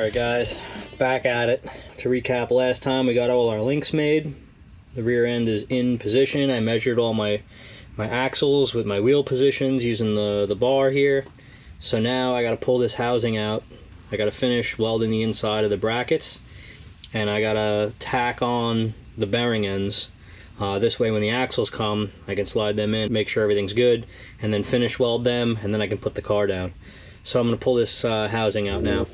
Alright guys, back at it. To recap, last time we got all our links made. The rear end is in position. I measured all my axles with my wheel positions using the bar here. So now I got to pull this housing out. I got to finish welding the inside of the brackets, and I got to tack on the bearing ends. This way when the axles come, I can slide them in, make sure everything's good, and then finish weld them, and then I can put the car down. So I'm going to pull this housing out now.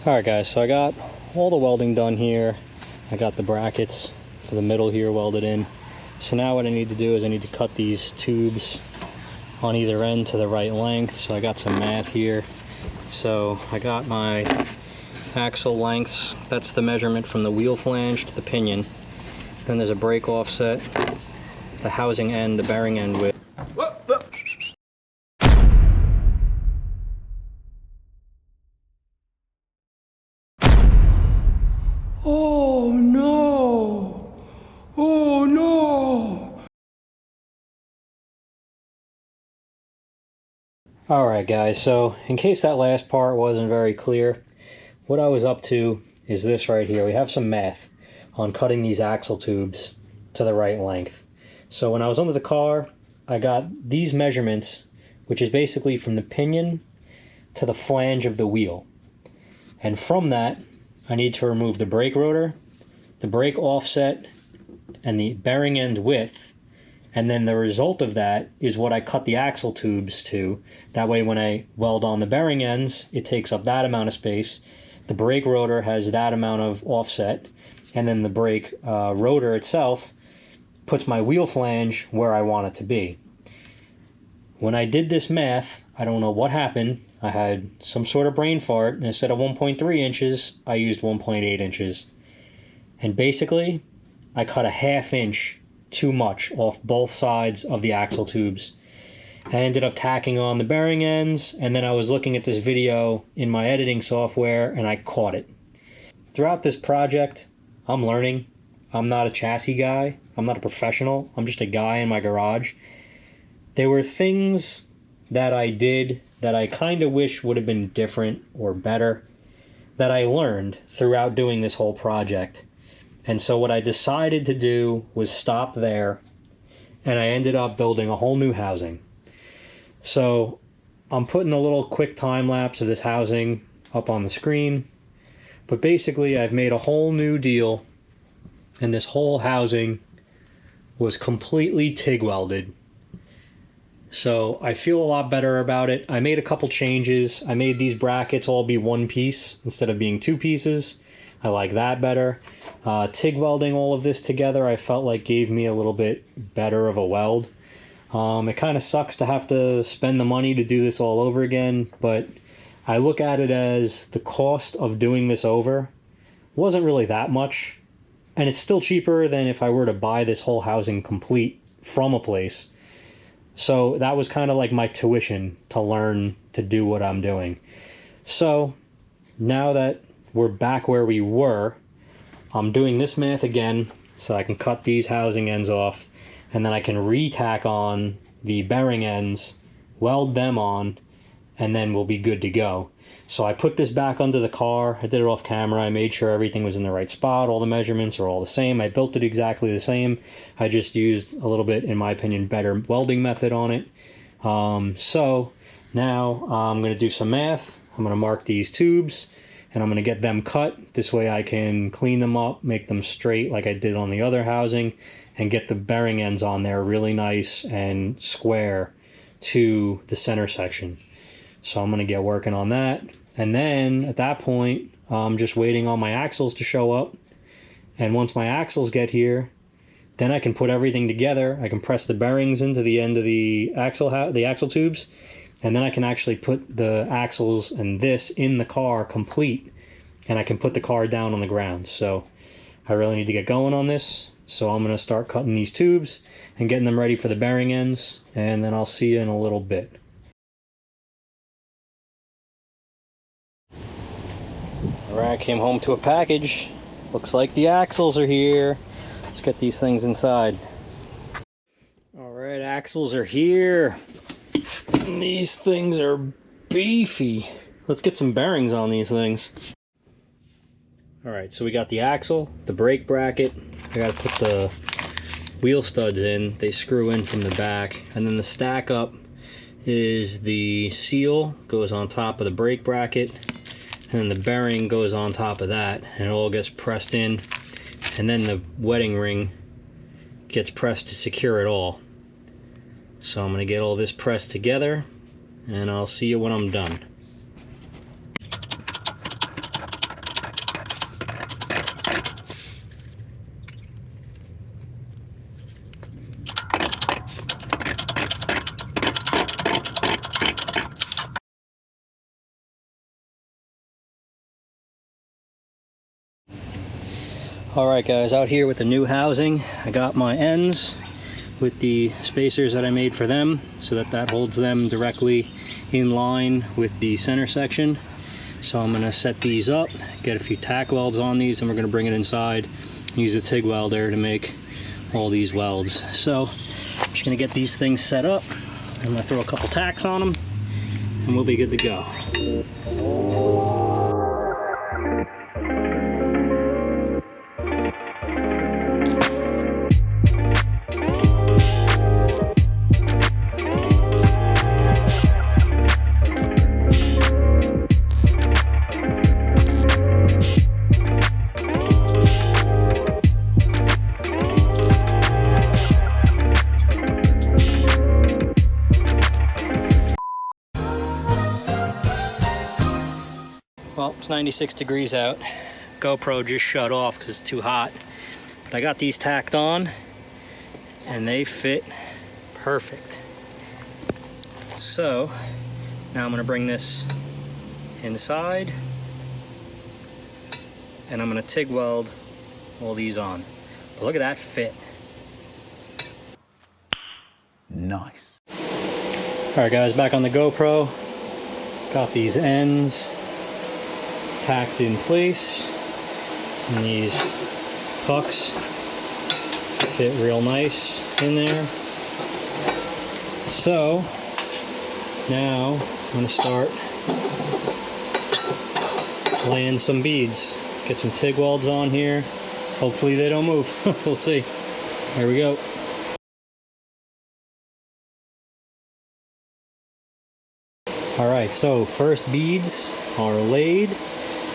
Alright guys, so I got all the welding done here. I got the brackets for the middle here welded in. So now what I need to do is I need to cut these tubes on either end to the right length. So I got some math here. So I got my axle lengths. That's the measurement from the wheel flange to the pinion. Then there's a brake offset, the housing end, the bearing end width. Oh no! Oh no! Alright guys, so in case that last part wasn't very clear, what I was up to is this right here. We have some math on cutting these axle tubes to the right length. So when I was under the car, I got these measurements, which is basically from the pinion to the flange of the wheel. And from that, I need to remove the brake rotor, the brake offset, and the bearing end width, and then the result of that is what I cut the axle tubes to. That way when I weld on the bearing ends, it takes up that amount of space, the brake rotor has that amount of offset, and then the brake rotor itself puts my wheel flange where I want it to be. When I did this math, I don't know what happened. I had some sort of brain fart, and instead of 1.3 inches, I used 1.8 inches. And basically, I cut a ½ inch too much off both sides of the axle tubes. I ended up tacking on the bearing ends, and then I was looking at this video in my editing software, and I caught it. Throughout this project, I'm learning. I'm not a chassis guy. I'm not a professional. I'm just a guy in my garage. There were things that I did that I kind of wish would have been different or better that I learned throughout doing this whole project. And so what I decided to do was stop there, and I ended up building a whole new housing. So I'm putting a little quick time lapse of this housing up on the screen, but basically I've made a whole new deal, and this whole housing was completely TIG welded. So I feel a lot better about it. I made a couple changes. I made these brackets all be one piece instead of being two pieces. I like that better. TIG welding all of this together I felt like gave me a little bit better of a weld. It kind of sucks to have to spend the money to do this all over again, but I look at it as the cost of doing this over wasn't really that much, and it's still cheaper than if I were to buy this whole housing complete from a place. So that was kind of like my tuition to learn to do what I'm doing. So now that we're back where we were, I'm doing this math again so I can cut these housing ends off, and then I can re-tack on the bearing ends, weld them on, and then we'll be good to go. So I put this back under the car. I did it off camera. I made sure everything was in the right spot. All the measurements are all the same. I built it exactly the same. I just used a little bit, in my opinion, better welding method on it. So now I'm going to do some math. I'm going to mark these tubes, and I'm going to get them cut. This way I can clean them up, make them straight like I did on the other housing, and get the bearing ends on there really nice and square to the center section. So I'm going to get working on that. And then at that point, I'm just waiting on my axles to show up. And once my axles get here, then I can put everything together. I can press the bearings into the end of the axle tubes, and then I can actually put the axles and this in the car complete, and I can put the car down on the ground. So I really need to get going on this. So I'm going to start cutting these tubes and getting them ready for the bearing ends, and then I'll see you in a little bit. Alright, I came home to a package. Looks like the axles are here. Let's get these things inside. Alright, axles are here. These things are beefy. Let's get some bearings on these things. Alright, so we got the axle, the brake bracket. I gotta put the wheel studs in. They screw in from the back. And then the stack up is the seal, goes on top of the brake bracket. And then the bearing goes on top of that, and it all gets pressed in. And then the wedding ring gets pressed to secure it all. So I'm gonna get all this pressed together, and I'll see you when I'm done. Alright guys, out here with the new housing, I got my ends with the spacers that I made for them, so that holds them directly in line with the center section. So I'm going to set these up, get a few tack welds on these, and we're going to bring it inside and use a TIG welder to make all these welds. So I'm just going to get these things set up. I'm going to throw a couple tacks on them, and we'll be good to go. Well, it's 96 degrees out. GoPro just shut off because it's too hot. But I got these tacked on, and they fit perfect. So, now I'm going to bring this inside, and I'm going to TIG weld all these on. But look at that fit. Nice. Alright guys, back on the GoPro. Got these ends tacked in place, and these pucks fit real nice in there. So now I'm going to start laying some beads. Get some TIG welds on here. Hopefully they don't move. We'll see. Here we go. Alright, so first beads are laid.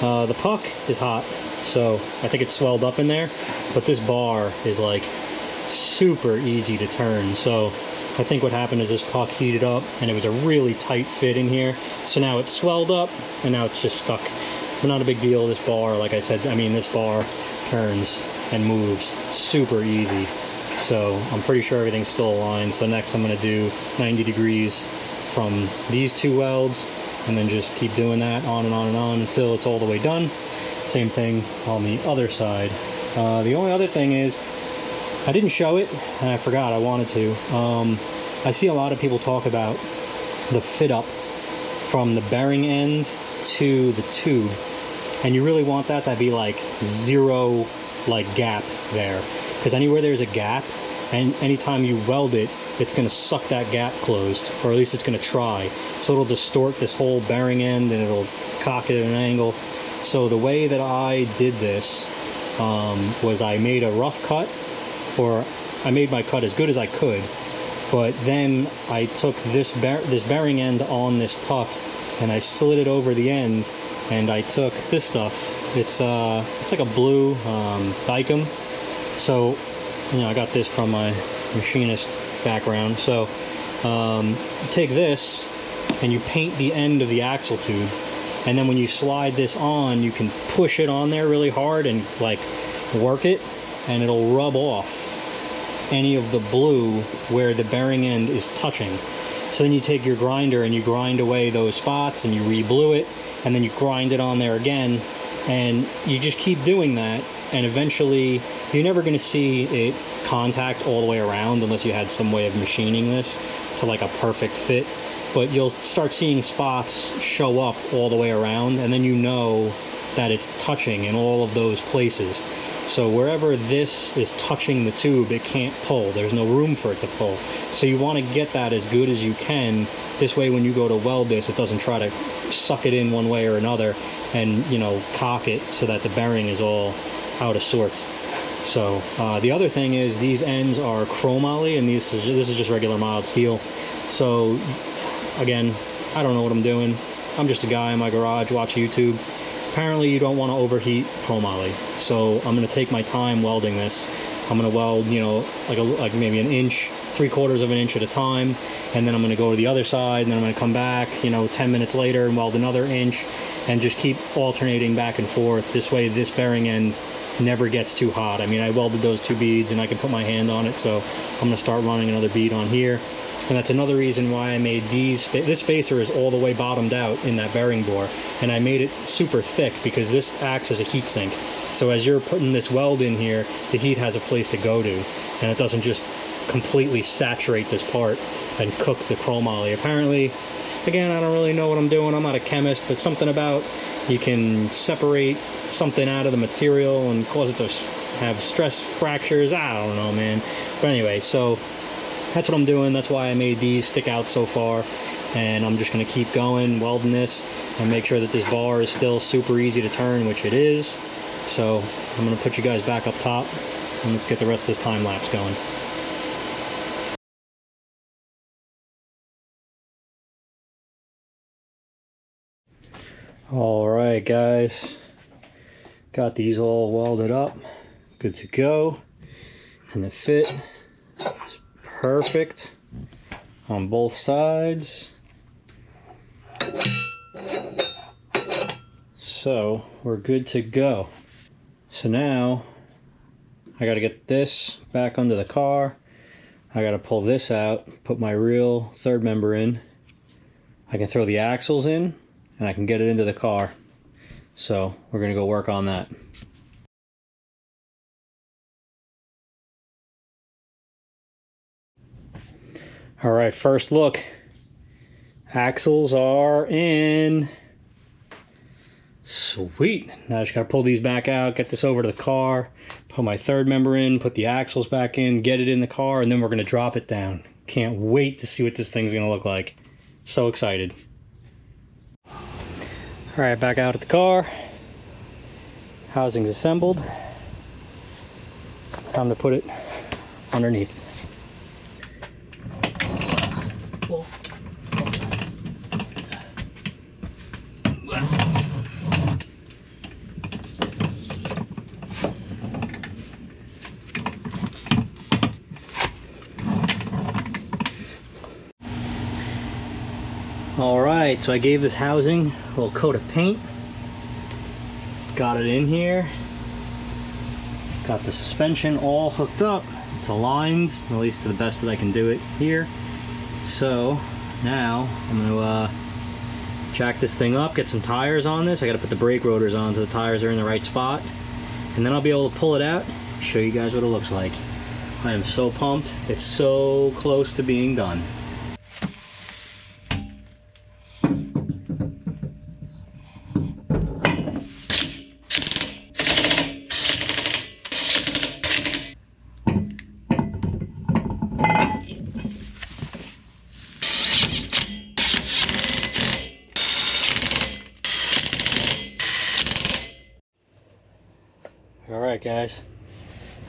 The puck is hot, so I think it's swelled up in there, but this bar is like super easy to turn. So I think what happened is this puck heated up, and it was a really tight fit in here. So now it's swelled up, and now it's just stuck. But not a big deal. This bar, like I said, I mean, this bar turns and moves super easy. So I'm pretty sure everything's still aligned. So next I'm going to do 90 degrees from these two welds, and then just keep doing that on and on and on until it's all the way done. Same thing on the other side. The only other thing is, I didn't show it, and I forgot I wanted to. I see a lot of people talk about the fit up from the bearing end to the tube, and you really want that to be like zero like gap there, because anywhere there's a gap, and anytime you weld it, it's going to suck that gap closed, or at least it's going to try. So it'll distort this whole bearing end and it'll cock it at an angle. So the way that I did this was I made a rough cut, or I made my cut as good as I could, but then I took this bearing end on this puck and I slid it over the end, and I took this stuff. It's like a blue Dykem. So, you know, I got this from my machinist background. So you take this and you paint the end of the axle tube, and then when you slide this on, you can push it on there really hard and like work it, and it'll rub off any of the blue where the bearing end is touching. So then you take your grinder and you grind away those spots, and you re-blue it, and then you grind it on there again, and you just keep doing that, and eventually you're never going to see it contact all the way around unless you had some way of machining this to like a perfect fit, but you'll start seeing spots show up all the way around, and then you know that it's touching in all of those places. So wherever this is touching the tube, it can't pull. There's no room for it to pull. So you want to get that as good as you can. This way when you go to weld this, it doesn't try to suck it in one way or another and, you know, cock it so that the bearing is all out of sorts. So the other thing is these ends are chromoly, and this is just regular mild steel. So again, I don't know what I'm doing. I'm just a guy in my garage, watch YouTube. Apparently you don't want to overheat chromoly, so I'm going to take my time welding this. I'm going to weld, you know, like maybe an inch, 3/4 of an inch at a time, and then I'm going to go to the other side, and then I'm going to come back, you know, 10 minutes later and weld another inch, and just keep alternating back and forth. This way this bearing end never gets too hot. I mean, I welded those two beads and I can put my hand on it, so I'm going to start running another bead on here. And that's another reason why I made these. This spacer is all the way bottomed out in that bearing bore, and I made it super thick because this acts as a heat sink. So as you're putting this weld in here, the heat has a place to go to, and it doesn't just completely saturate this part and cook the chromoly. Apparently, again, I don't really know what I'm doing. I'm not a chemist, but something about you can separate something out of the material and cause it to have stress fractures. I don't know, man. But anyway, so that's what I'm doing. That's why I made these stick out so far, and I'm just going to keep going welding this and make sure that this bar is still super easy to turn, which it is. So I'm going to put you guys back up top, and let's get the rest of this time lapse going. All right, guys, got these all welded up, good to go, and the fit is perfect on both sides. So we're good to go. So now I got to get this back under the car. I got to pull this out, put my real third member in. I can throw the axles in, and I can get it into the car. So we're going to go work on that. All right, first look. Axles are in. Sweet. Now I just got to pull these back out, get this over to the car, put my third member in, put the axles back in, get it in the car, and then we're going to drop it down. Can't wait to see what this thing's going to look like. So excited. All right, back out at the car. Housing's assembled. Time to put it underneath. All right, so I gave this housing a little coat of paint. Got it in here. Got the suspension all hooked up. It's aligned, at least to the best that I can do it here. So now I'm gonna jack this thing up, get some tires on this. I gotta put the brake rotors on so the tires are in the right spot. And then I'll be able to pull it out, show you guys what it looks like. I am so pumped. It's so close to being done. Alright guys,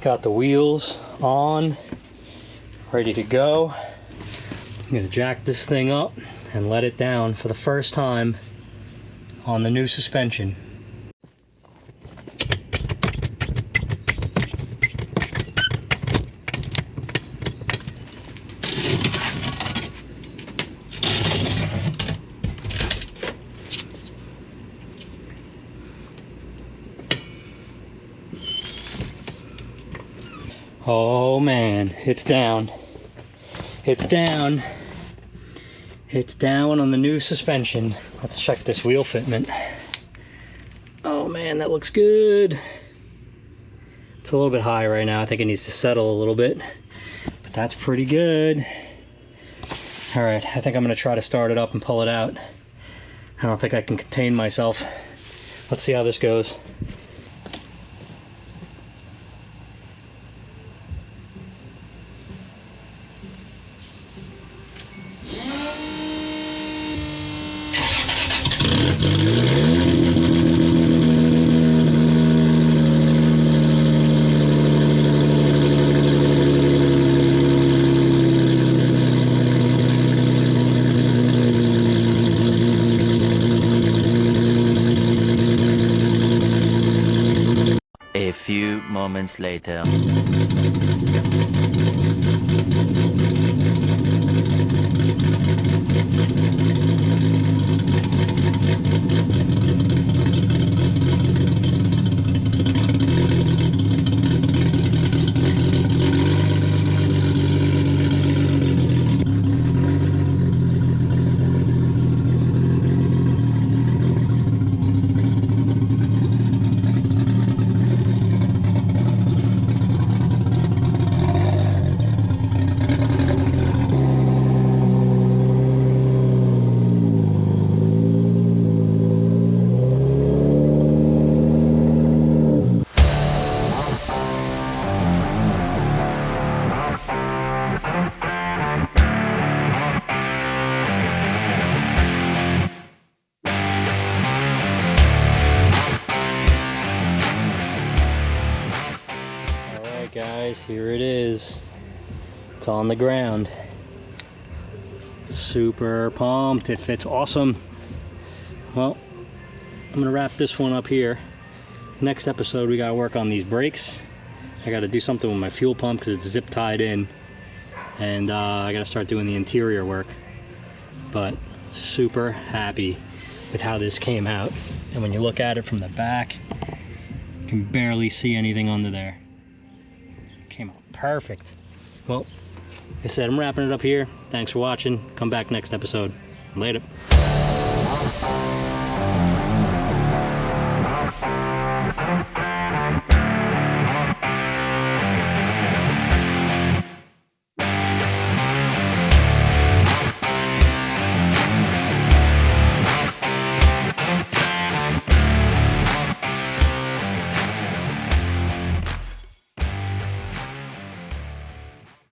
got the wheels on, ready to go. I'm going to jack this thing up and let it down for the first time on the new suspension. Oh man, it's down. It's down. It's down on the new suspension. Let's check this wheel fitment. Oh man, that looks good. It's a little bit high right now. I think it needs to settle a little bit, but that's pretty good. All right, I think I'm gonna try to start it up and pull it out. I don't think I can contain myself. Let's see how this goes. A few moments later. Guys, here it is. It's on the ground. Super pumped. It fits awesome. Well, I'm gonna wrap this one up here. Next episode, we gotta work on these brakes. I gotta do something with my fuel pump because it's zip tied in, and I gotta start doing the interior work. But super happy with how this came out. And when you look at it from the back, you can barely see anything under there. Came out perfect. Well, like I said, I'm wrapping it up here. Thanks for watching. Come back next episode. Later.